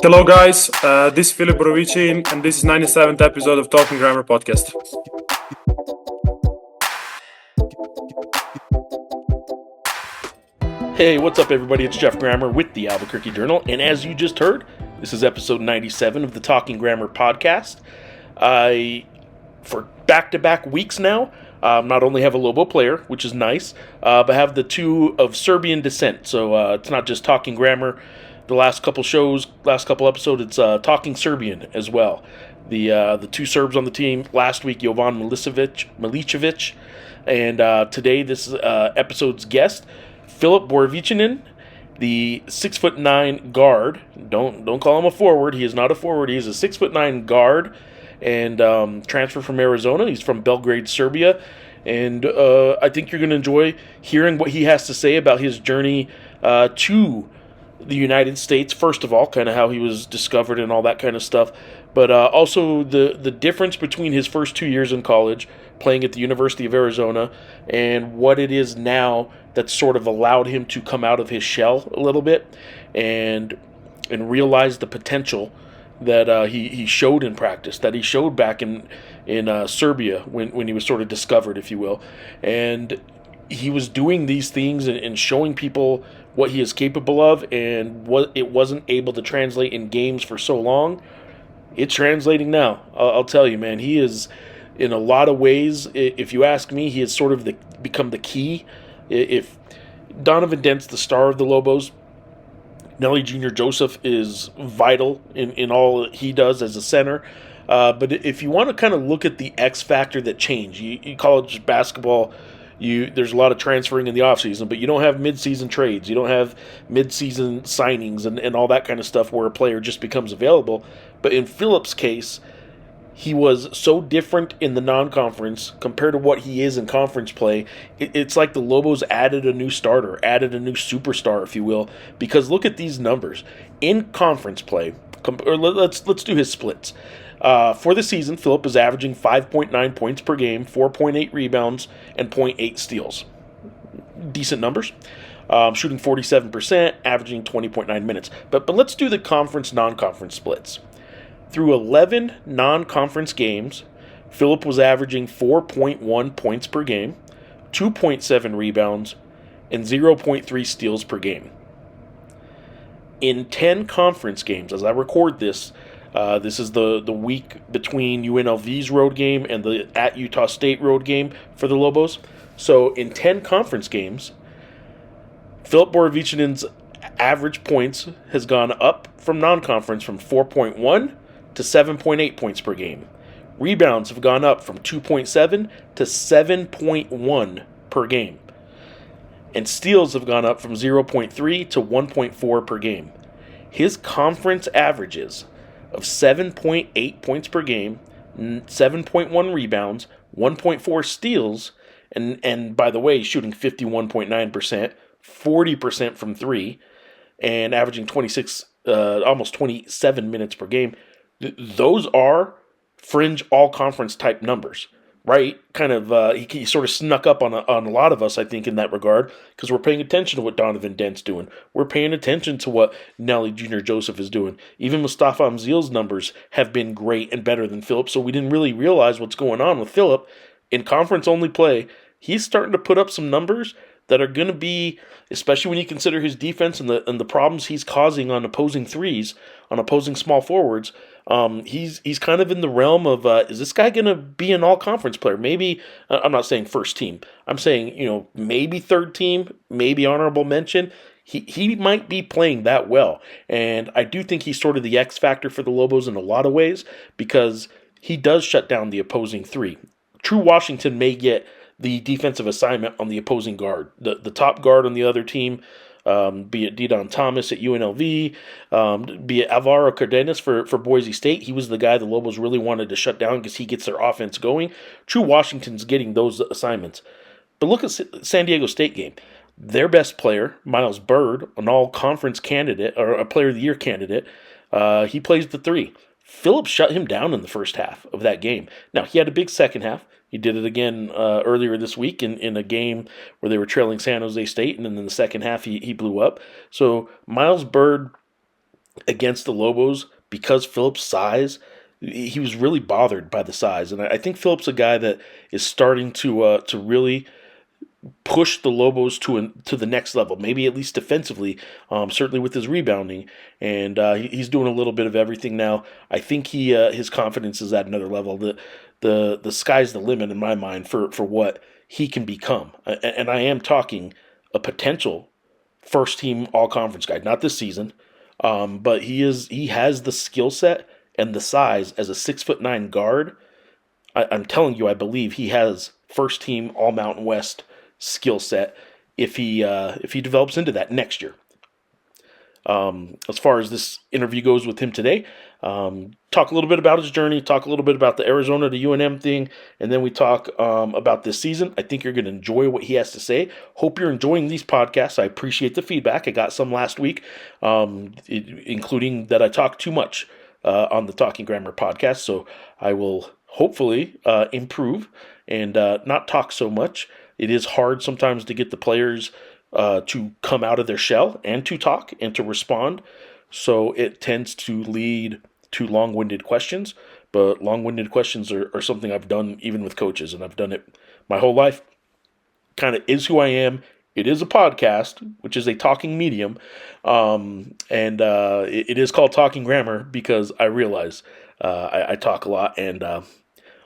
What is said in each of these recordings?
Hello guys, this is Filip Borovicanin and this is 97th episode of Talking Grammar podcast. Hey, what's up everybody? It's Jeff Grammer with the Albuquerque Journal, and as you just heard, this is episode 97 of the Talking Grammar podcast. For back-to-back weeks now, not only have a Lobo player, which is nice, but have the two of Serbian descent, so it's not just Talking Grammar. The last couple episodes, it's Talking Serbian as well. The two Serbs on the team, last week Jovan Milicevic, and today this episode's guest, Filip Borovicanin, the 6'9" guard. Don't call him a forward. He is not a forward. He is a 6'9" guard, and transfer from Arizona. He's from Belgrade, Serbia, and I think you're going to enjoy hearing what he has to say about his journey to the United States. First of all, kind of how he was discovered and all that kind of stuff, but also the difference between his first 2 years in college, playing at the University of Arizona, and what it is now that sort of allowed him to come out of his shell a little bit and realize the potential that he showed in practice, that he showed back in Serbia when he was sort of discovered, if you will. And he was doing these things and showing people what he is capable of, and what it wasn't able to translate in games for so long. It's translating now. I'll tell you, man. He is, in a lot of ways, if you ask me, he has sort of become the key. If Donovan Dent's the star of the Lobos, Nelly Jr. Joseph is vital in all he does as a center. But if you want to kind of look at the X factor that changed, you college basketball, there's a lot of transferring in the offseason, but you don't have mid-season trades. You don't have mid-season signings and all that kind of stuff where a player just becomes available. But in Filip's case, he was so different in the non-conference compared to what he is in conference play. It's like the Lobos added a new starter, added a new superstar, if you will, because look at these numbers. In conference play, or let's do his splits. For the season, Filip is averaging 5.9 points per game, 4.8 rebounds, and 0.8 steals. Decent numbers. Shooting 47%, averaging 20.9 minutes. But let's do the conference, non-conference splits. Through 11 non-conference games, Filip was averaging 4.1 points per game, 2.7 rebounds, and 0.3 steals per game. In 10 conference games, as I record this, this is the week between UNLV's road game and the at Utah State road game for the Lobos. So in 10 conference games, Filip Borovicanin's average points has gone up from non-conference from 4.1 to 7.8 points per game. Rebounds have gone up from 2.7 to 7.1 per game. And steals have gone up from 0.3 to 1.4 per game. His conference averages of 7.8 points per game, 7.1 rebounds, 1.4 steals, and by the way, shooting 51.9%, 40% from three, and averaging 26, almost 27 minutes per game. Those are fringe all-conference type numbers, right? Kind of, he sort of snuck up on a lot of us, I think, in that regard, because we're paying attention to what Donovan Dent's doing. We're paying attention to what Nelly Jr. Joseph is doing. Even Mustafa Amzil's numbers have been great and better than Filip, so we didn't really realize what's going on with Filip. In conference-only play, he's starting to put up some numbers that are going to be, especially when you consider his defense and the problems he's causing on opposing threes, on opposing small forwards. He's kind of in the realm of, is this guy going to be an all-conference player? Maybe, I'm not saying first team. I'm saying, maybe third team, maybe honorable mention. He might be playing that well. And I do think he's sort of the X factor for the Lobos in a lot of ways, because he does shut down the opposing three. True Washington may get the defensive assignment on the opposing guard. The top guard on the other team, be it Didon Thomas at UNLV, be it Alvaro Cardenas for Boise State. He was the guy the Lobos really wanted to shut down because he gets their offense going. True Washington's getting those assignments. But look at San Diego State game. Their best player, Miles Bird, an all-conference candidate, or a Player of the Year candidate, he plays the three. Philip shut him down in the first half of that game. Now, he had a big second half. He did it again earlier this week in a game where they were trailing San Jose State, and then in the second half he blew up. So Miles Bird against the Lobos, because Philip's size, he was really bothered by the size. And I think Philip's a guy that is starting to really push the Lobos to the next level, maybe at least defensively, certainly with his rebounding, and he's doing a little bit of everything now. I think his confidence is at another level. The sky's the limit in my mind for what he can become, and I am talking a potential first team all conference guy, not this season, but he has the skill set and the size as a 6'9" guard. I'm telling you, I believe he has first team all Mountain West skill set if he develops into that next year. As far as this interview goes with him today, talk a little bit about his journey, talk a little bit about the Arizona to UNM thing, and then we talk about this season. I think you're going to enjoy what he has to say. Hope you're enjoying these podcasts. I appreciate the feedback. I got some last week, including that I talked too much on the Talking Grammar podcast, so I will hopefully improve and not talk so much. It is hard sometimes to get the players to come out of their shell and to talk and to respond. So it tends to lead to long-winded questions. But long-winded questions are something I've done even with coaches, and I've done it my whole life. Kind of is who I am. It is a podcast, which is a talking medium. It is called Talking Grammar because I realize I talk a lot, and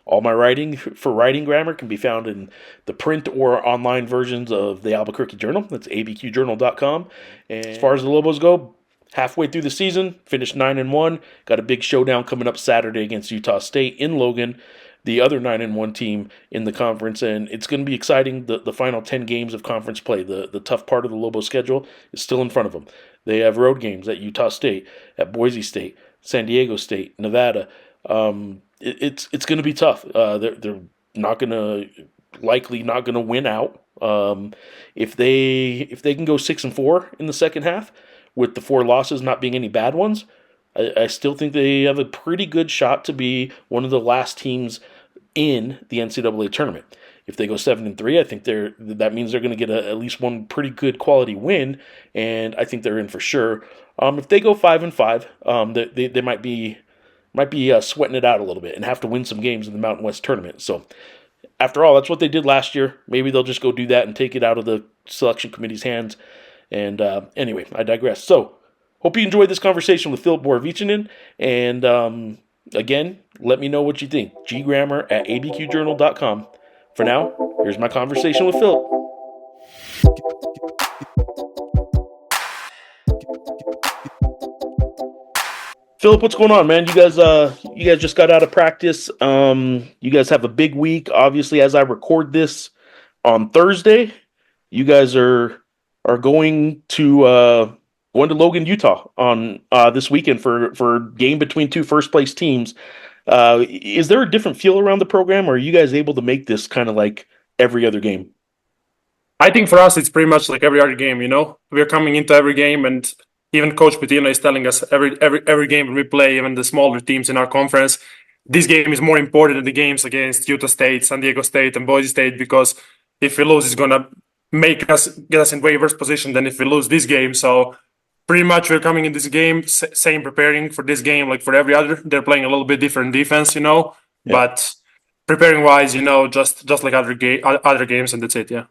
all my writing for writing grammar can be found in the print or online versions of the Albuquerque Journal. That's abqjournal.com. And as far as the Lobos go, halfway through the season, finished 9-1. Got a big showdown coming up Saturday against Utah State in Logan, the other 9-1 team in the conference. And it's going to be exciting. The final 10 games of conference play, the tough part of the Lobos schedule, is still in front of them. They have road games at Utah State, at Boise State, San Diego State, Nevada. It's going to be tough. They're not going to likely not going to win out. If they can go 6-4 in the second half, with the 4 losses not being any bad ones, I still think they have a pretty good shot to be one of the last teams in the NCAA tournament. If they go 7-3, I think that means they're going to get at least one pretty good quality win, and I think they're in for sure. If they go 5-5, they might be sweating it out a little bit and have to win some games in the Mountain West tournament. So, after all, that's what they did last year. Maybe they'll just go do that and take it out of the selection committee's hands. And anyway, I digress. So, hope you enjoyed this conversation with Filip Borovicanin. And again, let me know what you think. ggrammar@abqjournal.com. For now, here's my conversation with Filip. Filip, what's going on, man? You guys just got out of practice. You guys have a big week. Obviously, as I record this on Thursday, you guys are going to Logan, Utah on this weekend for game between 2 first place teams. Is there a different feel around the program, or are you guys able to make this kind of like every other game? I think for us, it's pretty much like every other game, We're coming into every game, and even Coach Petina is telling us every game when we play, even the smaller teams in our conference, this game is more important than the games against Utah State, San Diego State, and Boise State, because if we lose, it's going to get us in way worse position than if we lose this game. So pretty much we're coming in this game, same preparing for this game like for every other. They're playing a little bit different defense, Yeah. But preparing wise, just like other games, and that's it, yeah.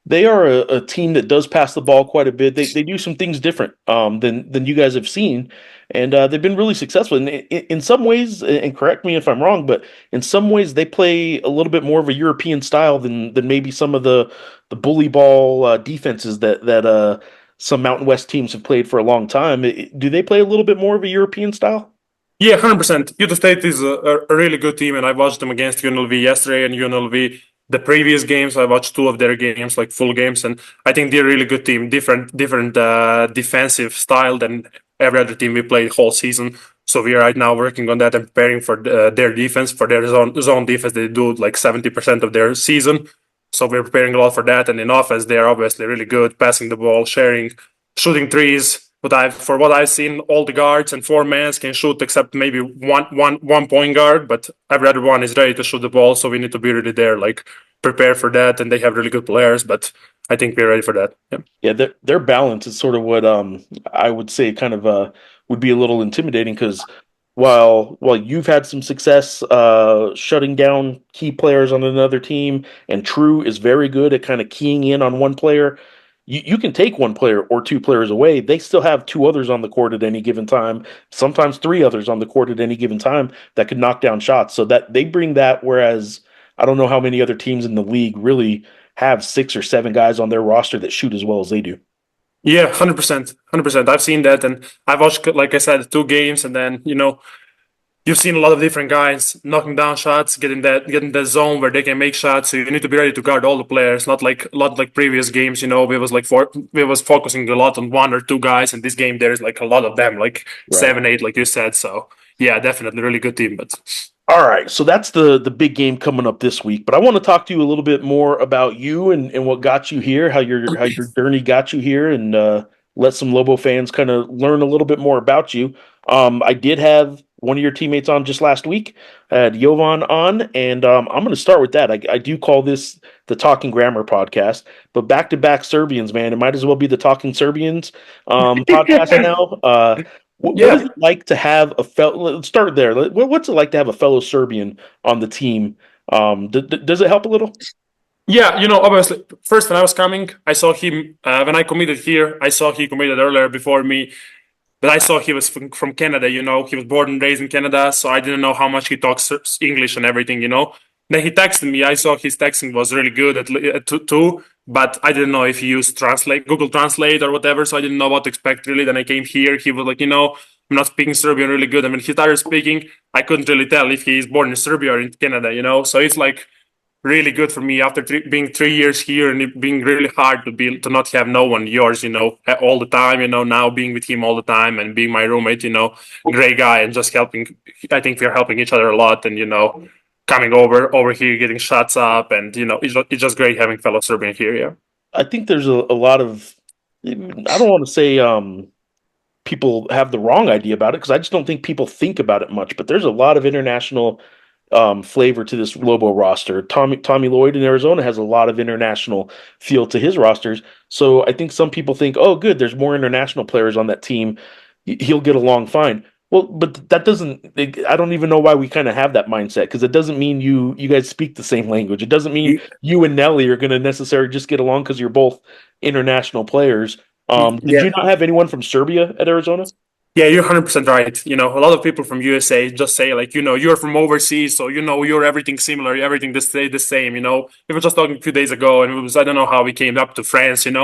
They are a team that does pass the ball quite a bit. They do some things different than you guys have seen, and they've been really successful. And in some ways, and correct me if I'm wrong, but in some ways they play a little bit more of a European style than maybe some of the bully ball defenses that some Mountain West teams have played for a long time. Do they play a little bit more of a European style? Yeah, 100%. Utah State is a really good team, and I watched them against UNLV yesterday, and UNLV the previous games. I watched 2 of their games, like full games, and I think they're a really good team. Different defensive style than every other team we played whole season. So we are right now working on that and preparing for their defense, for their zone defense. They do like 70% of their season. So we're preparing a lot for that. And in offense, they are obviously really good, passing the ball, sharing, shooting threes. But for what I've seen, all the guards and four mans can shoot except maybe one point guard, but every other one is ready to shoot the ball. So we need to be really there, like prepare for that. And they have really good players, but I think we're ready for that. Yeah. Yeah, their balance is sort of what I would say kind of would be a little intimidating because while you've had some success shutting down key players on another team, and True is very good at kind of keying in on one player, you can take one player or two players away. They still have two others on the court at any given time, sometimes three others on the court at any given time that could knock down shots. So that they bring that, whereas I don't know how many other teams in the league really have 6 or 7 guys on their roster that shoot as well as they do. Yeah, 100%, 100%. I've seen that, and I've watched, like I said, 2 games, and then you've seen a lot of different guys knocking down shots, getting that zone where they can make shots. So you need to be ready to guard all the players. Not like a lot like previous games. We was focusing a lot on 1 or 2 guys, and this game there is like a lot of them, like Right. 7, 8, like you said. So yeah, definitely really good team. But All right, so that's the big game coming up this week. But I want to talk to you a little bit more about you and what got you here, how your journey got you here, and let some Lobo fans kind of learn a little bit more about you. I did have one of your teammates on just last week. I had Jovan on, and I'm going to start with that. I do call this the Talking Grammar podcast, but back-to-back Serbians, man. It might as well be the Talking Serbians podcast now. What yeah, is it like to have a fellow? Let's start there. What's it like to have a fellow Serbian on the team? Does it help a little? yeah, obviously, first when I was coming, I saw him when I committed here. I saw he committed earlier before me. But I saw he was from Canada, he was born and raised in Canada, so I didn't know how much he talks English and everything. Then he texted me. I saw his texting was really good too, but I didn't know if he used Google Translate or whatever, so I didn't know what to expect really. Then I came here. He was like, I'm not speaking Serbian really good. And when he started speaking, I couldn't really tell if he is born in Serbia or in Canada. So it's like really good for me after being 3 years here and it being really hard to not have no one yours all the time, now being with him all the time and being my roommate, great guy, and just helping. I think we're helping each other a lot, and coming over here, getting shots up, and it's just great having fellow Serbian here. Yeah. I think there's a lot of, I don't want to say people have the wrong idea about it because I just don't think people think about it much. But there's a lot of international flavor to this Lobo roster. Tommy Lloyd in Arizona has a lot of international feel to his rosters. So I think some people think, oh, good, there's more international players on that team. He'll get along fine. Well, but that doesn't. I don't even know why we kind of have that mindset because it doesn't mean you guys speak the same language. It doesn't mean you and Nelly are going to necessarily just get along because you're both international players. Did Yeah. you not have anyone from Serbia at Arizona? Yeah, you're 100% right. A lot of people from USA just say, like, you're from overseas, so, you're everything similar, everything the same. We were just talking a few days ago, and I don't know how we came up to France. And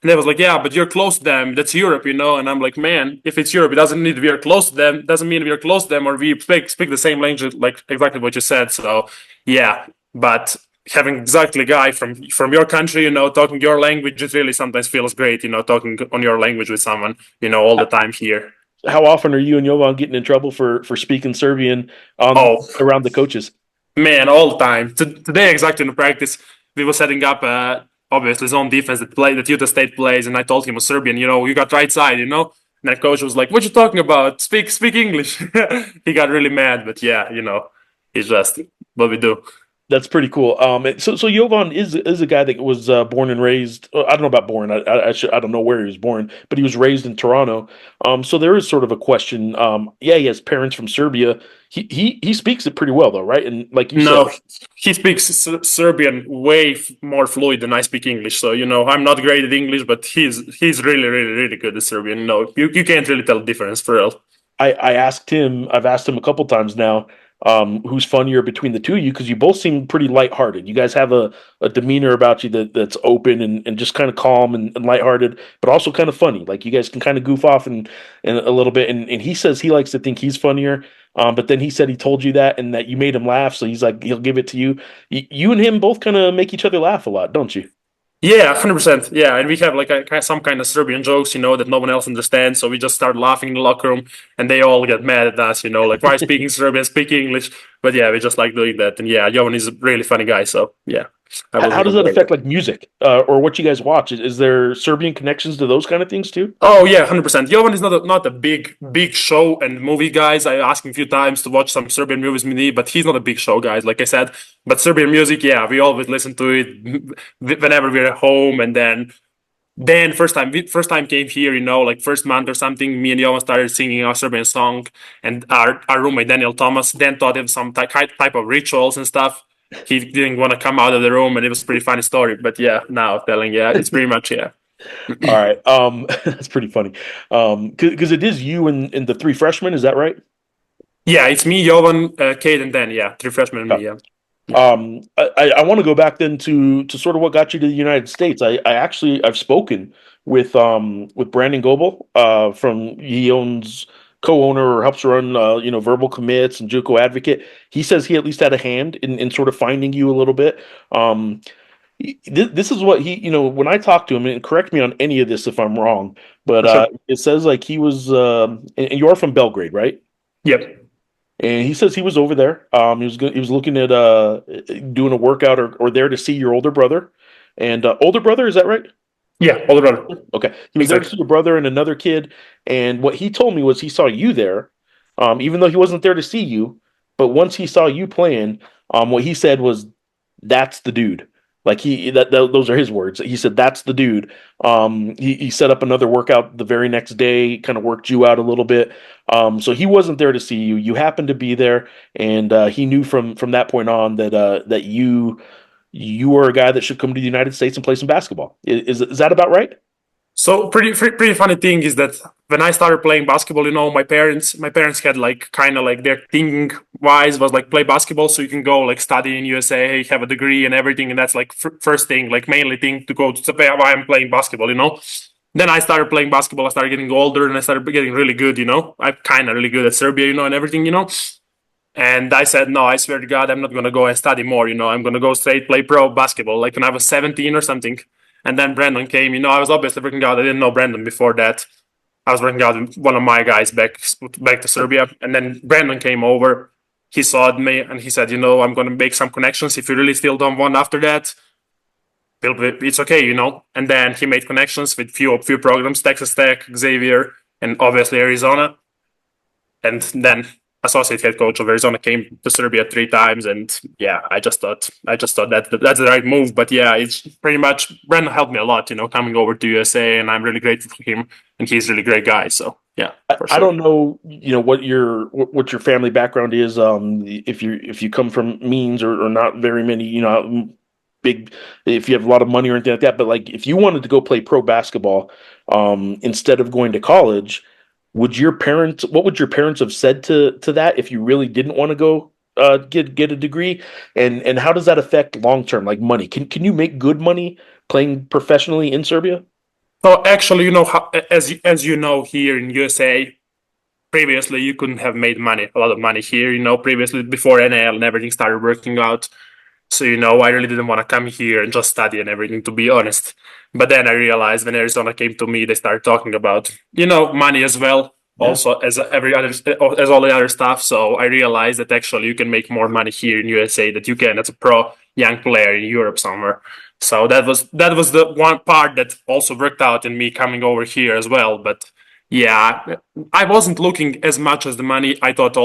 they was like, yeah, but you're close to them. That's Europe. And I'm like, man, if it's Europe, it doesn't need to be close to them. It doesn't mean we are close to them or we speak the same language, like exactly what you said. So, yeah, but having exactly a guy from your country, talking your language, it really sometimes feels great, talking on your language with someone, all the time here. How often are you and Jovan getting in trouble for speaking Serbian Oh, around the coaches? man, all the time. Today, exactly in practice, we were setting up obviously zone defense that Utah State plays, and I told him, Serbian, you got right side. And the coach was like, "What you talking about? Speak English." He got really mad, but yeah, it's just what we do. That's pretty cool. So Jovan is a guy that was born and raised. I don't know about born. I don't know where he was born, but he was raised in Toronto. So there is sort of a question. Yeah, he has parents from Serbia. He speaks it pretty well though, right? And like you said, No, he speaks Serbian way more fluid than I speak English. So I'm not great at English, but he's really really really good at Serbian. No, you can't really tell the difference for real. I asked him. I've asked him a couple times now. Who's funnier between the two of you? Because you both seem pretty lighthearted. You guys have a demeanor about you that's open and just kind of calm and lighthearted, but also kind of funny. Like you guys can kind of goof off and a little bit. And he says he likes to think he's funnier. But then he said he told you that and that you made him laugh. So he's like, he'll give it to you. You and him both kind of make each other laugh a lot, don't you? Yeah, 100%. Yeah, and we have like some kind of Serbian jokes, that no one else understands. So we just start laughing in the locker room, and they all get mad at us, like why speaking Serbian, speak English. But yeah, we just like doing that. And yeah, Jovan is a really funny guy. So yeah. I How wasn't does that complaining. affect like music or what you guys watch? Is there Serbian connections to those kind of things too? Oh yeah, 100%. Jovan is not a big show and movie guys. I asked him a few times to watch some Serbian movies with me, but he's not a big show guys, like I said. But Serbian music, yeah, we always listen to it whenever we're at home. And then first time came here, like first month or something, me and Jovan started singing our Serbian song, and our roommate Daniel Thomas then taught him some type of rituals and stuff. He didn't want to come out of the room, and it was a pretty funny story. But yeah, now telling, yeah, it's pretty much yeah. All right. That's pretty funny. Because it is you and the three freshmen, is that right? Yeah, it's me, Jovan, Kate, and then yeah, three freshmen and Yeah. me. Yeah, I want to go back then to sort of what got you to the United States. I've spoken with Brandon Goebel from he owns co-owner or helps run Verbal Commits and Juco Advocate. He says he at least had a hand in sort of finding you a little bit. This is what he when I talked to him, and correct me on any of this if I'm wrong, but for sure. it says like he was and you're from Belgrade, right? Yep. And he says he was over there. He was looking at doing a workout or there to see your older brother. And older brother, is that right? Yeah, older brother. Okay. He was there to Exactly. see your brother and another kid. And what he told me was he saw you there, even though he wasn't there to see you. But once he saw you playing, what he said was, "That's the dude." Like those are his words. He said, "That's the dude." He set up another workout the very next day, kind of worked you out a little bit. So he wasn't there to see you. You happened to be there, and he knew from that point on that you were a guy that should come to the United States and play some basketball. Is that about right? So pretty funny thing is that when I started playing basketball, my parents had like kind of like their thinking wise was like play basketball so you can go like study in USA, have a degree and everything, and that's like first thing, like mainly thing to go to why I'm playing basketball. Then I started playing basketball. I started getting older and I started getting really good. I'm kind of really good at Serbia, and everything. And I said, no, I swear to God, I'm not going to go and study more. I'm going to go straight play pro basketball, like when I was 17 or something. And then Brandon came. I was obviously working out. I didn't know Brandon before that. I was working out with one of my guys back to Serbia. And then Brandon came over. He saw me and he said, I'm going to make some connections. If you really still don't want after that, it's okay. And then he made connections with few programs, Texas Tech, Xavier, and obviously Arizona. And then associate head coach of Arizona came to Serbia 3 times, and yeah, I just thought that's the right move. But yeah, it's pretty much Brandon helped me a lot, coming over to USA, and I'm really grateful for him, and he's a really great guy. So yeah, for I sure. don't know, what your family background is. If you come from means or not very many, big, if you have a lot of money or anything like that. But like, if you wanted to go play pro basketball, instead of going to college, what would your parents have said to that if you really didn't want to go get a degree? And how does that affect long term, like money? Can you make good money playing professionally in Serbia? So actually, as you know, here in USA, previously you couldn't have made a lot of money here. Previously before NL and everything started working out. So, I really didn't want to come here and just study and everything, to be honest. But then I realized when Arizona came to me, they started talking about, money as well, Yeah. also as all the other stuff. So I realized that actually you can make more money here in USA that you can as a pro young player in Europe somewhere. So that was the one part that also worked out in me coming over here as well. But yeah, I wasn't looking as much as the money. I thought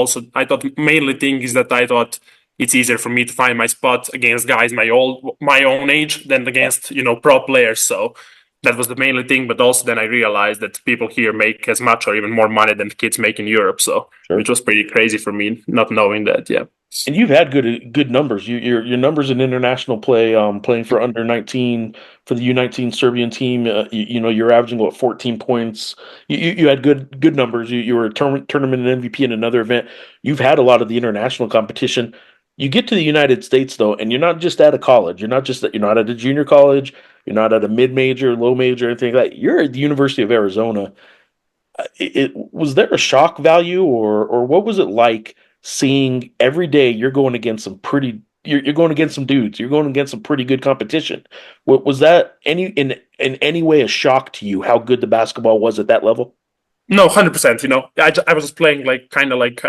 mainly thing is that I thought it's easier for me to find my spot against guys my own age than against pro players. So that was the mainly thing. But also then I realized that people here make as much or even more money than kids make in Europe. So Sure. which was pretty crazy for me not knowing that. Yeah. And you've had good numbers. Your numbers in international play, playing for under 19 for the U19 Serbian team. You're averaging what 14 points. You had good numbers. You were a tournament MVP in another event. You've had a lot of the international competition. You get to the United States though, and you're not just at a college. You're not at a junior college. You're not at a mid major, low major, anything like that. You're at the University of Arizona. Was there a shock value or what was it like seeing every day you're going against you're going against some dudes, you're going against some pretty good competition? What was that in any way a shock to you how good the basketball was at that level? No, 100%. I was just playing like kind of like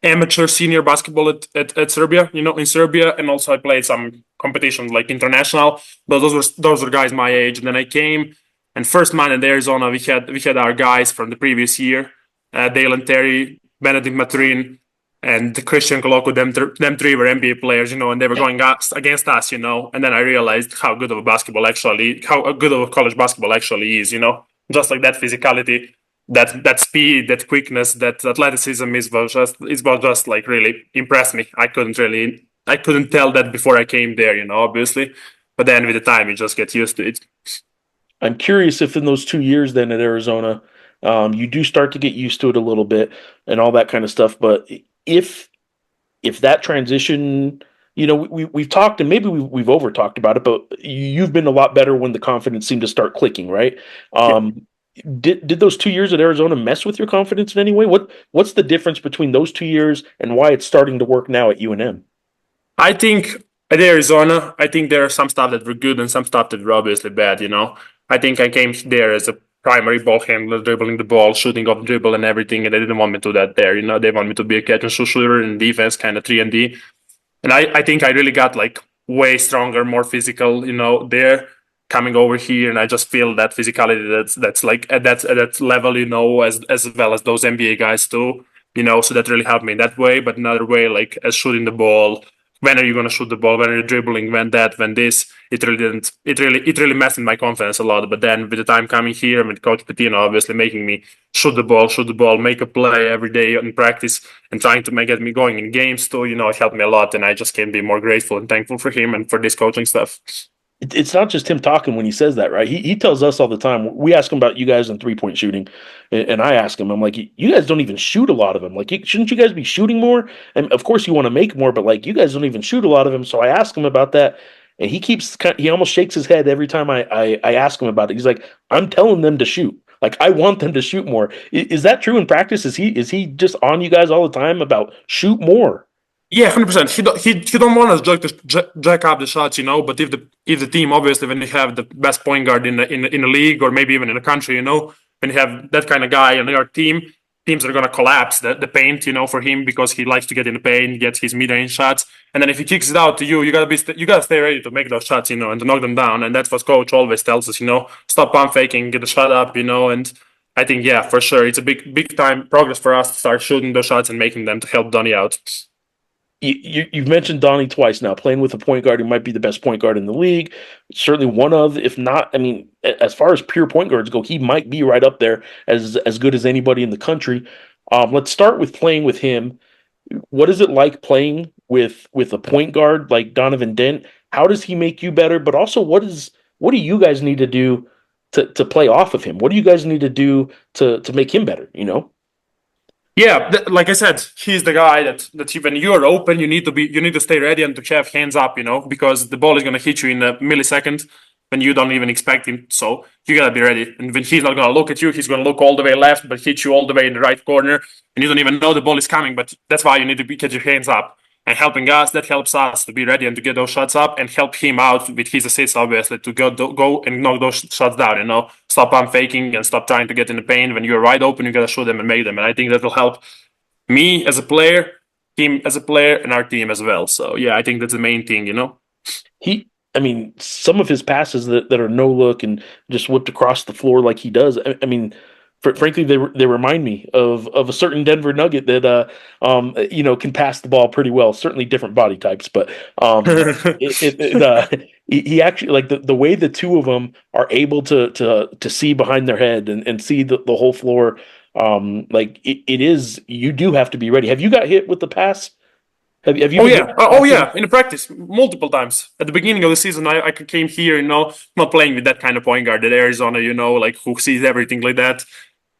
amateur senior basketball at Serbia, in Serbia, and also I played some competition like international. But those were guys my age. And then I came, and first month in Arizona, we had our guys from the previous year, Dalen Terry, Benedict Maturin, and Christian Coloco. Them three were NBA players, and they were going against us, And then I realized how good of how good of a college basketball actually is, just like that physicality, that speed, that quickness, that athleticism is what just like really impressed me. I couldn't tell that before I came there, obviously, but then with the time you just get used to it. I'm curious if in those 2 years then at Arizona, you do start to get used to it a little bit and all that kind of stuff. But if if that transition, we've talked and maybe we've over talked about it, but you've been a lot better when the confidence seemed to start clicking, right? Yeah. Did those 2 years at Arizona mess with your confidence in any way? What's the difference between those 2 years and why it's starting to work now at UNM? I think at Arizona, I think there are some stuff that were good and some stuff that were obviously bad. I think I came there as a primary ball handler, dribbling the ball, shooting off dribble and everything, and they didn't want me to do that there. They want me to be a catch and shoot shooter in defense, kind of 3-and-D. And I think I really got like way stronger, more physical, there coming over here, and I just feel that physicality that's like at that level, as well as those NBA guys too, So that really helped me in that way. But another way, like as shooting the ball, when are you gonna shoot the ball? When are you dribbling? When that? When this? It really didn't. It really messed with my confidence a lot. But then with the time coming here, with Coach Petino obviously making me shoot the ball, make a play every day in practice, and trying to get me going in games too. It helped me a lot, and I just can't be more grateful and thankful for him and for this coaching stuff. It's not just him talking when he says that, right? He tells us all the time. We ask him about you guys in 3-point shooting, and I ask him, I'm like, you guys don't even shoot a lot of them. Like, shouldn't you guys be shooting more? And of course, you want to make more, but like, you guys don't even shoot a lot of them. So I ask him about that, and he almost shakes his head every time I ask him about it. He's like, I'm telling them to shoot. Like, I want them to shoot more. Is that true in practice? Is he just on you guys all the time about shoot more? Yeah, 100%. He don't want us jack up the shots, But if the team, obviously, when you have the best point guard in the league or maybe even in the country, when you have that kind of guy on your team, teams are gonna collapse the paint, for him because he likes to get in the paint, get his mid-range shots, and then if he kicks it out to you, you gotta stay ready to make those shots, and to knock them down, and that's what coach always tells us, stop pump faking, get the shot up, and I think yeah, for sure, it's a big time progress for us to start shooting those shots and making them to help Donny out. You've mentioned Donnie twice now, playing with a point guard who might be the best point guard in the league. Certainly one of, if not, I mean, as far as pure point guards go, he might be right up there as good as anybody in the country. Let's start with playing with him. What is it like playing with a point guard like Donovan Dent? How does he make you better? But also, what do you guys need to do to play off of him? What do you guys need to do to make him better? Yeah, like I said, he's the guy that when you're open, you need to stay ready and to have hands up, because the ball is gonna hit you in a millisecond when you don't even expect him. So you gotta be ready. And when he's not gonna look at you, he's gonna look all the way left, but hit you all the way in the right corner, and you don't even know the ball is coming. But that's why you need to get your hands up. And helping us, that helps us to be ready and to get those shots up and help him out with his assists, obviously, to go and knock those shots down, Stop pump faking and stop trying to get in the paint. When you're wide open, you gotta shoot them and make them. And I think that will help me as a player, him as a player, and our team as well. So yeah, I think that's the main thing. I mean, some of his passes that are no look and just whipped across the floor like he does. I mean, frankly, they remind me of a certain Denver Nugget that can pass the ball pretty well. Certainly different body types, but he actually like the way the two of them are able to see behind their head and see the whole floor. Like it is, you do have to be ready. Have you got hit with the pass? Have you Oh been yeah, hit oh passing? yeah. In the practice, multiple times at the beginning of the season, I came here, not playing with that kind of point guard at Arizona, like who sees everything like that.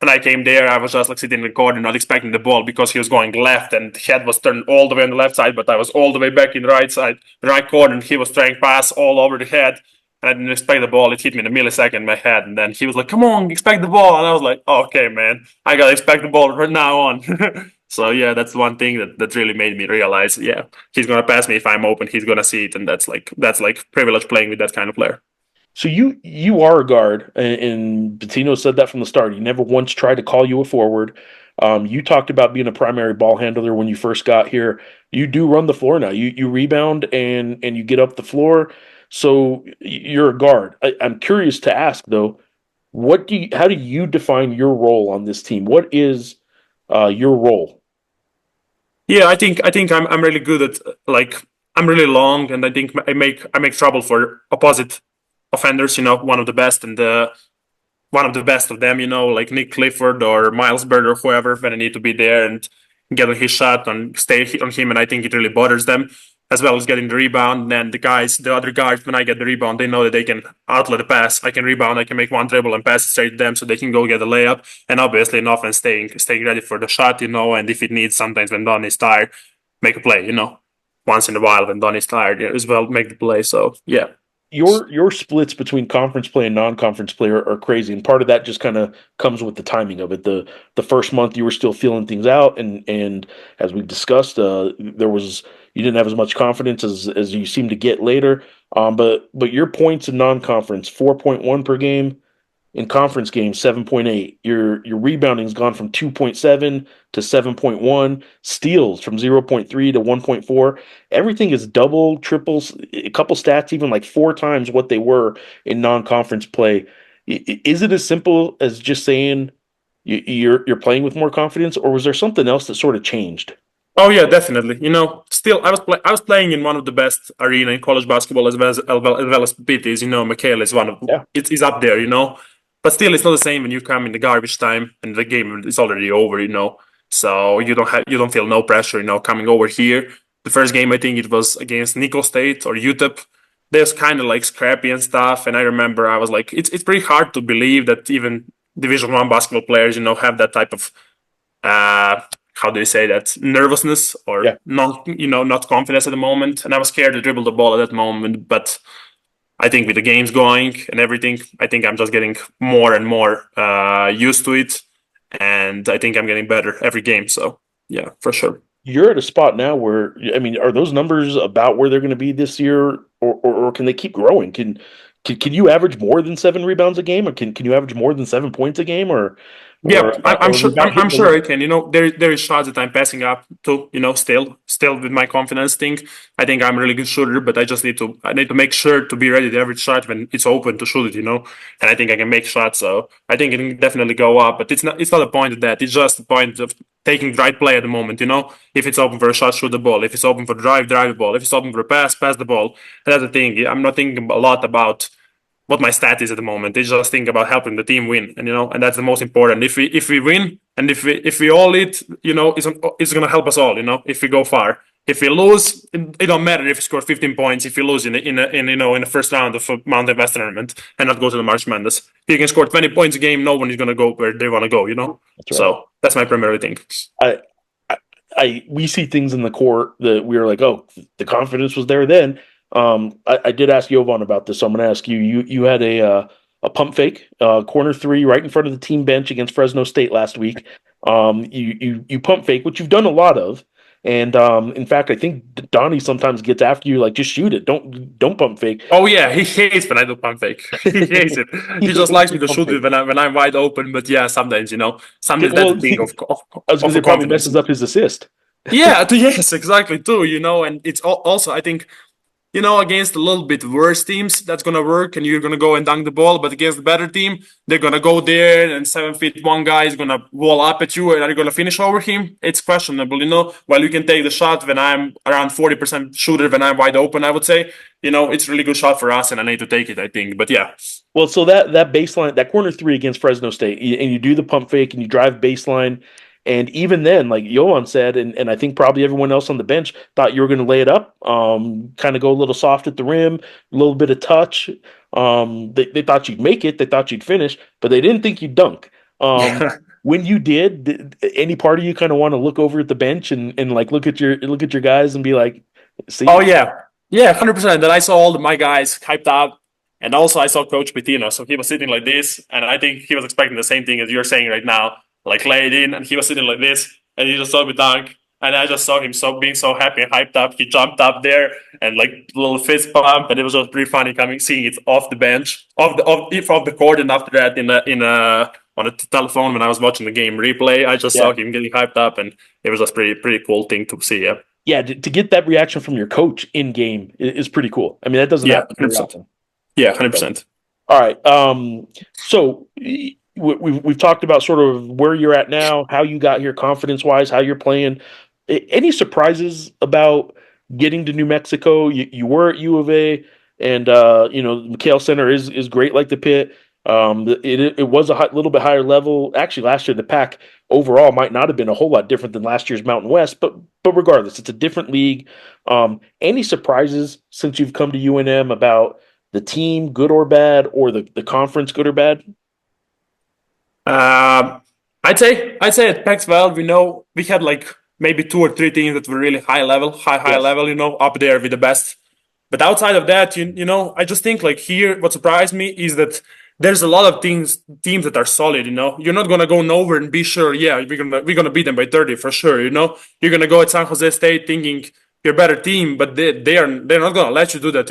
And I came there, I was just like sitting in the corner, not expecting the ball because he was going left and the head was turned all the way on the left side, but I was all the way back in the right side, the right corner, and he was trying pass all over the head. And I didn't expect the ball. It hit me in a millisecond in my head. And then he was like, come on, expect the ball. And I was like, oh, okay, man, I got to expect the ball from now on. So, yeah, that's one thing that really made me realize, yeah, he's going to pass me if I'm open. He's going to see it. And that's like privilege playing with that kind of player. So you are a guard, and Bettino said that from the start. He never once tried to call you a forward. You talked about being a primary ball handler when you first got here. You do run the floor now. You rebound and you get up the floor. So you're a guard. I'm curious to ask though, how do you define your role on this team? What is your role? Yeah, I think I'm really good at like I'm really long, and I think I make trouble for opposite offenders. One of the best and one of the best of them. Like Nick Clifford or Miles Bird or whoever. When I need to be there and get on his shot and stay on him, and I think it really bothers them, as well as getting the rebound. And then the other guys, when I get the rebound, they know that they can outlet the pass. I can rebound, I can make one dribble and pass it straight to them, so they can go get a layup. And obviously, in offense, staying ready for the shot. And if it needs, sometimes when Don is tired, make a play. Once in a while when Don is tired, as well, make the play. So yeah. Your splits between conference play and non-conference play are crazy, and part of that just kind of comes with the timing of it. The first month you were still feeling things out, and as we discussed, you didn't have as much confidence as you seem to get later. But your points in non-conference 4.1 per game, in conference games 7.8. Your rebounding's gone from 2.7 to 7.1, steals from 0.3 to 1.4. Everything is double, triples, a couple stats even like four times what they were in non-conference play. Is it as simple as just saying you're playing with more confidence, or was there something else that sort of changed? Oh yeah, definitely. Still I was playing in one of the best arena in college basketball as well as PTs. Mikhail is one of Yeah. it's up there. But still, it's not the same when you come in the garbage time and the game is already over. So you don't feel no pressure. Coming over here. The first game I think it was against Nickel State or UTEP. There's kind of like scrappy and stuff, and I remember I was like, it's pretty hard to believe that even Division 1 basketball players, have that type of uh, how do you say that, nervousness or Yeah. not confidence at the moment. And I was scared to dribble the ball at that moment, but I think with the games going and everything, I think I'm just getting more and more used to it, and I think I'm getting better every game. So yeah, for sure. You're at a spot now where, I mean, are those numbers about where they're going to be this year, or can they keep growing? Can you average more than 7 rebounds a game, or can you average more than 7 points a game, Yeah, I'm or sure. we about I'm hitting sure the I can. There is shots that I'm passing up to. Still with my confidence thing. I think I'm a really good shooter, but I need to make sure to be ready to every shot when it's open to shoot it. And I think I can make shots, so I think it can definitely go up. But it's not a point of that. It's just a point of taking the right play at the moment. If it's open for a shot, shoot the ball. If it's open for drive the ball. If it's open for a pass the ball. And that's the thing. I'm not thinking a lot about what my stat is at the moment. They just think about helping the team win, and that's the most important. If we win and if we all lead, it's gonna help us all. If we go far. If we lose, it don't matter if you score 15 points. If you lose in the first round of a Mountain West tournament and not go to the March Madness, if you can score 20 points a game, no one is gonna go where they want to go. That's right. So that's my primary thing. I, we see things in the court that we were like, oh, the confidence was there then. I did ask Jovan about this, so I'm going to ask you. You had a pump fake, corner three, right in front of the team bench against Fresno State last week. You pump fake, which you've done a lot of, and in fact, I think Donnie sometimes gets after you, like, just shoot it, don't pump fake. Oh yeah, he hates when I do pump fake. He hates it. He just likes me to shoot it when I'm wide open. But yeah, sometimes that's Well, the thing of I was going of to say a probably confidence. messes up his assist. Yeah, yes, exactly too. And it's also I think against a little bit worse teams that's gonna work, and you're gonna go and dunk the ball. But against the better team, they're gonna go there, and 7 feet one guy is gonna wall up at you, and are you gonna finish over him? It's questionable. While you can take the shot when I'm around 40% shooter when I'm wide open, I would say. It's a really good shot for us, and I need to take it. I think, but yeah. Well, so that baseline, that corner three against Fresno State, and you do the pump fake and you drive baseline, and even then, like Johan said, and I think probably everyone else on the bench thought you were going to lay it up, kind of go a little soft at the rim, a little bit of touch. They thought you'd make it, they thought you'd finish, but they didn't think you'd dunk. When you did any part of you kind of want to look over at the bench and like look at your guys and be like, see, Oh yeah, 100%. Then I saw all my guys hyped up, and also I saw Coach Pitino. So he was sitting like this, and I think he was expecting the same thing as you're saying right now, like lay it in, and he was sitting like this, and he just saw me dunk, and I just saw him being so happy and hyped up. He jumped up there and like little fist pump, and it was just pretty funny seeing it off the bench, off the court, and after that in a on the telephone when I was watching the game replay. I just Yeah. saw him getting hyped up, and it was just pretty cool thing to see. Yeah, Yeah, to get that reaction from your coach in game is pretty cool. I mean, that doesn't yeah, happen very 100%. often. Yeah, hundred So, percent. all right. So we've talked about sort of where you're at now, how you got here, confidence wise, how you're playing. Any surprises about getting to New Mexico? You were at U of A, and McHale Center is great, like the pit. It was a little bit higher level. Actually, last year the pack overall might not have been a whole lot different than last year's Mountain West, but regardless, it's a different league. Any surprises since you've come to UNM about the team, good or bad, or the conference, good or bad? Um, I'd say at Pac-12, we had like maybe two or three teams that were really high level, high Yes. level, up there with the best. But outside of that, I just think like here, what surprised me is that there's a lot of teams that are solid. You're not gonna go nowhere and be sure, yeah, we're gonna beat them by 30 for sure. You're gonna go at San Jose State thinking you're a better team, but they're not gonna let you do that.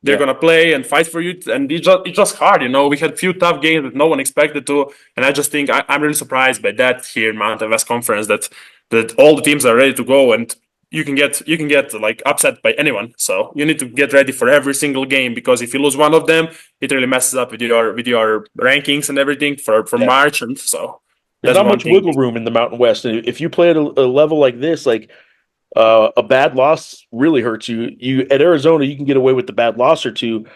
They're Yeah. gonna play and fight for you, and it's just hard. We had few tough games that no one expected to, and I just think I'm really surprised by that here in Mountain West Conference that all the teams are ready to go, and you can get like upset by anyone. So you need to get ready for every single game, because if you lose one of them, it really messes up with your rankings and everything for Yeah. March, and so There's that's not one much thing. wiggle room in the Mountain West. And if you play at a level like this, like a bad loss really hurts you. You at Arizona, you can get away with the bad loss or two,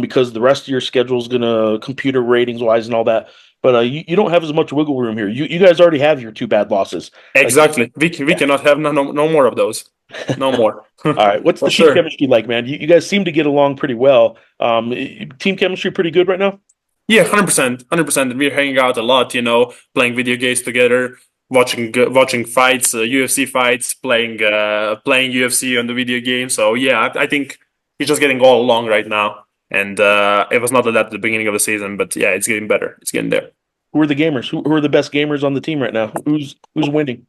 because the rest of your schedule is gonna computer ratings wise and all that. But you don't have as much wiggle room here. You guys already have your two bad losses. Like, Exactly. We yeah. cannot have no more of those. No more. All right. What's For the team sure. chemistry like, man? You guys seem to get along pretty well. Team chemistry pretty good right now. Yeah, 100%, 100%. We're hanging out a lot, playing video games together, watching fights, UFC fights, playing UFC on the video game. So yeah, I think it's just getting all along right now. And it was not like that at the beginning of the season, but yeah, it's getting better. It's getting there. Who are the gamers? Who are the best gamers on the team right now? Who's winning?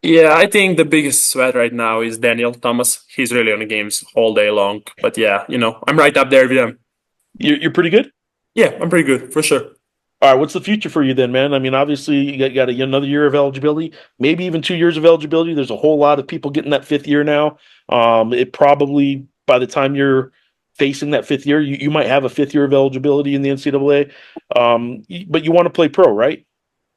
Yeah, I think the biggest threat right now is Daniel Thomas. He's really on the games all day long. But yeah, I'm right up there with him. You're pretty good. Yeah, I'm pretty good for sure. All right, what's the future for you then, man? I mean, obviously you got another year of eligibility, maybe even 2 years of eligibility. There's a whole lot of people getting that fifth year now. It probably by the time you're facing that fifth year, you might have a fifth year of eligibility in the NCAA. But you want to play pro, right?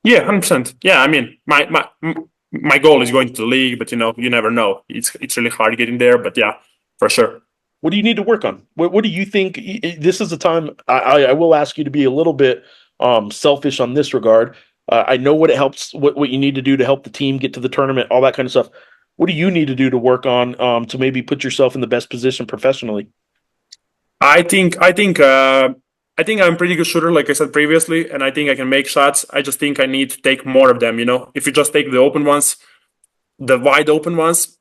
Yeah, 100%. Yeah, I mean, my goal is going to the league, but you never know. It's really hard getting there, but yeah, for sure. What do you need to work on? What do you think? This is the time. I will ask you to be a little bit selfish on this regard. I know what it helps, what you need to do to help the team get to the tournament, all that kind of stuff. What do you need to do to work on to maybe put yourself in the best position professionally? I think I'm a pretty good shooter, like I said previously, and I think I can make shots. I just think I need to take more of them. If you just take the open ones, the wide open ones,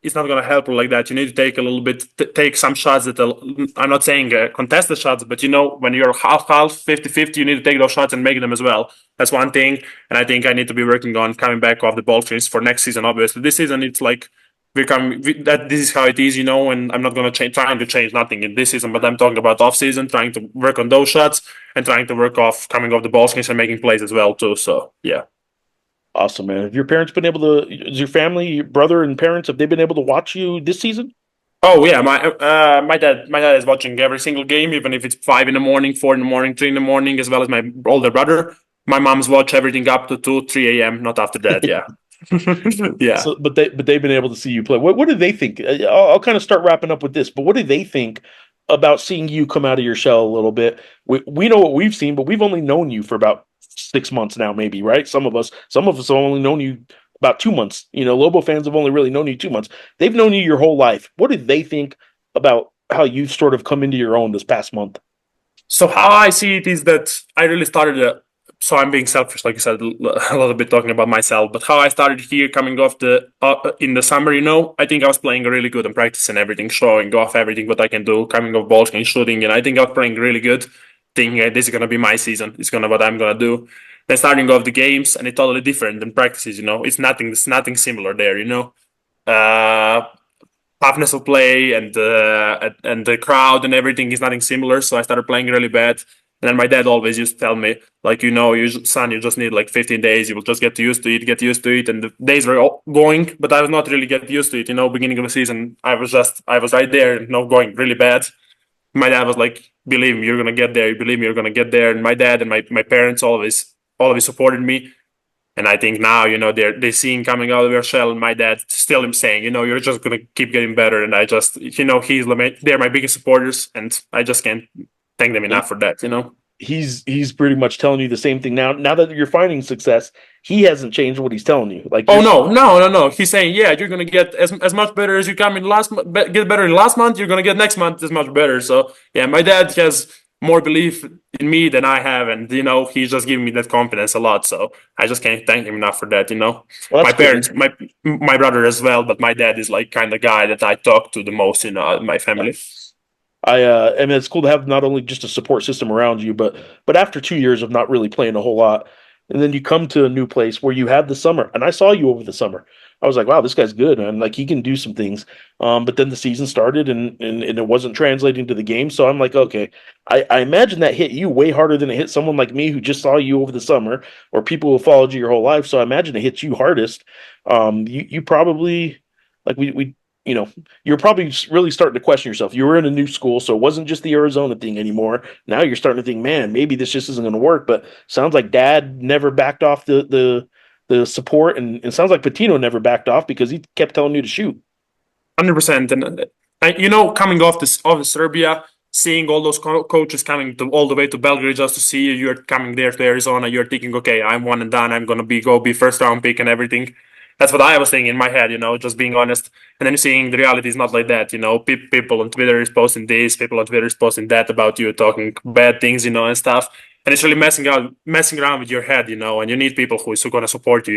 it's not going to help you like that. You need to take a little bit, take some shots I'm not saying contested shots, but when you're half, 50-50, you need to take those shots and make them as well. That's one thing. And I think I need to be working on coming back off the ball screens for next season, obviously. This season, it's like, this is how it is, and I'm not going to trying to change nothing in this season, but I'm talking about off season, trying to work on those shots and trying to work off coming off the ball screens and making plays as well, too. So, yeah. Awesome, man. Have your parents been able to? Is your family, your brother and parents, have they been able to watch you this season? Oh yeah, my dad is watching every single game, even if it's 5 in the morning, 4 in the morning, 3 in the morning, as well as my older brother. My mom's watch everything up to 2, 3 a.m. Not after that. Yeah, yeah. So, but they've been able to see you play. What do they think? I'll kind of start wrapping up with this. But what do they think about seeing you come out of your shell a little bit? We know what we've seen, but we've only known you for about 6 months now, maybe, right? Some of us have only known you about 2 months. Lobo fans have only really known you 2 months. They've known you your whole life. What do they think about how you've sort of come into your own this past month? So how I see it is that I really started. So I'm being selfish, like you said, a little bit talking about myself. But how I started here, coming off the in the summer, I think I was playing really good and practicing everything, showing off everything what I can do, coming off balls and shooting, and I think I was playing really good. Thinking this is gonna be my season. It's gonna what I'm gonna do. Then starting off the games, and it's totally different than practices. It's nothing similar there. Uh, Toughness of play and the crowd and everything is nothing similar. So I started playing really bad. And then my dad always used to tell me, like, son, you just need like 15 days. You will just get used to it, get used to it. And the days were going, but I was not really get used to it. Beginning of the season, I was right there, going really bad. My dad was like, believe me, you're going to get there. Believe me, you're going to get there. And my dad and my parents always supported me. And I think now, they're seeing coming out of their shell. And my dad still is saying, you're just gonna keep getting better. And I just, they're my biggest supporters, and I just can't thank them enough for that. He's pretty much telling you the same thing now. Now that you're finding success, he hasn't changed what he's telling you. Like, Oh no. He's saying, yeah, you're gonna get as much better as you come in get better in last month. You're gonna get next month as much better. So yeah, my dad has more belief in me than I have, and he's just giving me that confidence a lot. So I just can't thank him enough for that. well, My that's cool. parents, my brother as well, but my dad is like kind of guy that I talk to the most in my family. I mean, it's cool to have not only just a support system around you, but after 2 years of not really playing a whole lot, and then you come to a new place where you had the summer, and I saw you over the summer. I was like, wow, this guy's good, and like he can do some things. But then the season started, and it wasn't translating to the game. So I'm like, okay, I imagine that hit you way harder than it hit someone like me who just saw you over the summer, or people who followed you your whole life. So I imagine it hits you hardest. You probably like we you're probably really starting to question yourself. You were in a new school, so it wasn't just the Arizona thing anymore. Now you're starting to think, man, maybe this just isn't going to work. But sounds like Dad never backed off the support, and it sounds like Patino never backed off because he kept telling you to shoot. 100%. And coming off the Serbia, seeing all those coaches coming all the way to Belgrade just to see you, you're coming there to Arizona. You're thinking, okay, I'm one and done. I'm gonna be first round pick and everything. That's what I was thinking in my head, just being honest. And then seeing the reality is not like that. People on Twitter is posting this, people on Twitter is posting that about you, talking bad things, and stuff. And it's really messing around with your head, and you need people who gonna support you.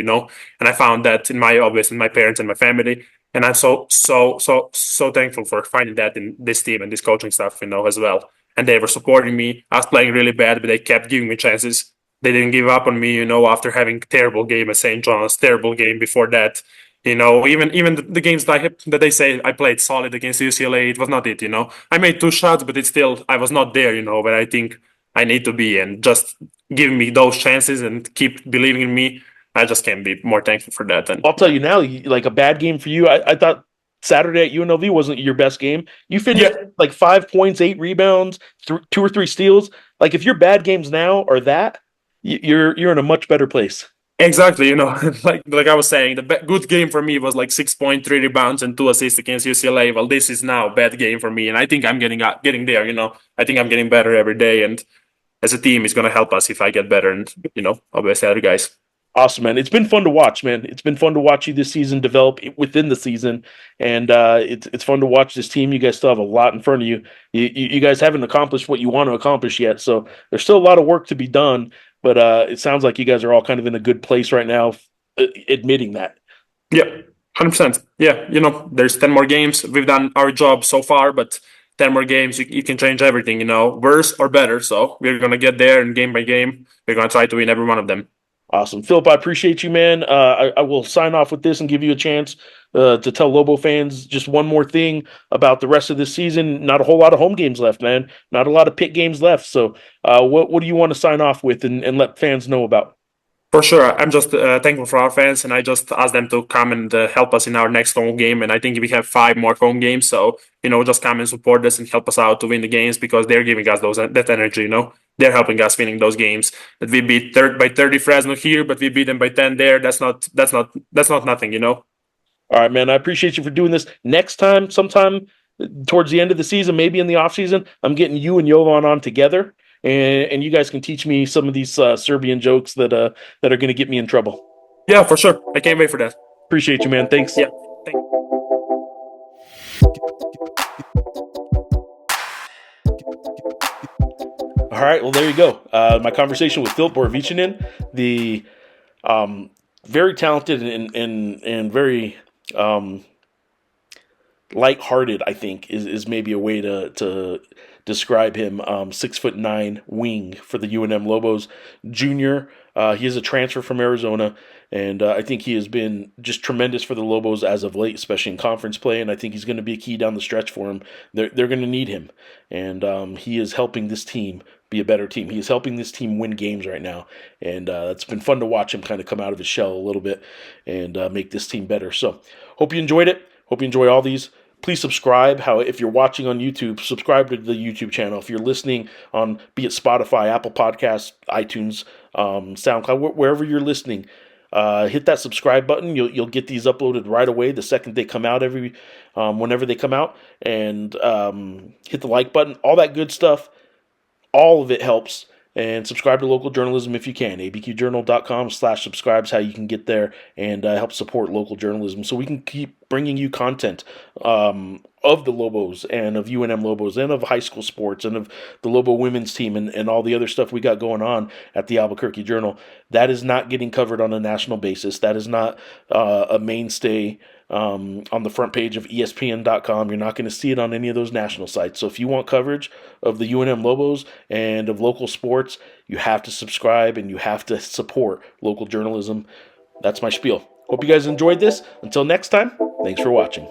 And I found that in my parents and my family. And I'm so thankful for finding that in this team and this coaching staff, as well. And they were supporting me. I was playing really bad, but they kept giving me chances. They didn't give up on me, after having terrible game at St. John's, terrible game before that. Even the games that they say I played solid against UCLA, it was not it. I made 2 shots, but it's still I was not there. Where I think I need to be, and just giving me those chances and keep believing in me. I just can't be more thankful for that. And I'll tell you now, like a bad game for you. I thought Saturday at UNLV wasn't your best game. You finished like 5 points, 8 rebounds, 2 or 3 steals. Like if your bad games now are that, you're in a much better place. exactly, like I was saying, the good game for me was like 6 point, 3 rebounds, and 2 assists against UCLA. Well, this is now a bad game for me, and I think I'm getting there. I think I'm getting better every day, and as a team, it's gonna help us if I get better, and obviously other guys. Awesome, man. It's been fun to watch, man. It's been fun to watch you this season develop within the season, and it's fun to watch this team. You guys still have a lot in front of you. You guys haven't accomplished what you want to accomplish yet, so there's still a lot of work to be done. But it sounds like you guys are all kind of in a good place right now, admitting that. Yeah, 100%. Yeah, there's 10 more games. We've done our job so far, but 10 more games, you can change everything. Worse or better. So we're gonna get there, and game by game, we're gonna try to win every one of them. Awesome. Philip, I appreciate you, man. I will sign off with this and give you a chance to tell Lobo fans just one more thing about the rest of this season. Not a whole lot of home games left, man. Not a lot of pit games left. So what do you want to sign off with and let fans know about? For sure. I'm just thankful for our fans, and I just ask them to come and help us in our next home game. And I think we have 5 more home games, so just come and support us and help us out to win the games, because they're giving us that energy. They're helping us winning those games. That we beat by 30 Fresno here, but we beat them by 10 there. That's not nothing. All right, man. I appreciate you for doing this. Next time, sometime towards the end of the season, maybe in the off season, I'm getting you and Jovan on together. And you guys can teach me some of these Serbian jokes that are going to get me in trouble. Yeah, for sure. I can't wait for that. Appreciate you, man. Thanks. Yeah. Thank you. All right. Well, there you go. My conversation with Filip Borovicanin, the very talented and very lighthearted, I think, is maybe a way to describe him. 6'9" wing for the UNM Lobos. Junior. He is a transfer from Arizona, and I think he has been just tremendous for the Lobos as of late, especially in conference play. And I think he's going to be a key down the stretch for him. They're going to need him, and he is helping this team be a better team. He is helping this team win games right now, and it's been fun to watch him kind of come out of his shell a little bit and make this team better. So, hope you enjoyed it. Hope you enjoy all these. Please subscribe. If you're watching on YouTube, subscribe to the YouTube channel. If you're listening on, be it Spotify, Apple Podcasts, iTunes, SoundCloud, wherever you're listening, hit that subscribe button. You'll get these uploaded right away the second they come out, whenever they come out, and hit the like button. All that good stuff. All of it helps. And subscribe to local journalism if you can. abqjournal.com/subscribe is how you can get there and help support local journalism so we can keep bringing you content of the Lobos and of UNM Lobos and of high school sports and of the Lobo women's team and all the other stuff we got going on at the Albuquerque Journal. That is not getting covered on a national basis. That is not a mainstay on the front page of ESPN.com. You're not going to see it on any of those national sites. So if you want coverage of the UNM Lobos and of local sports, you have to subscribe and you have to support local journalism. That's my spiel. Hope you guys enjoyed this. Until next time, thanks for watching.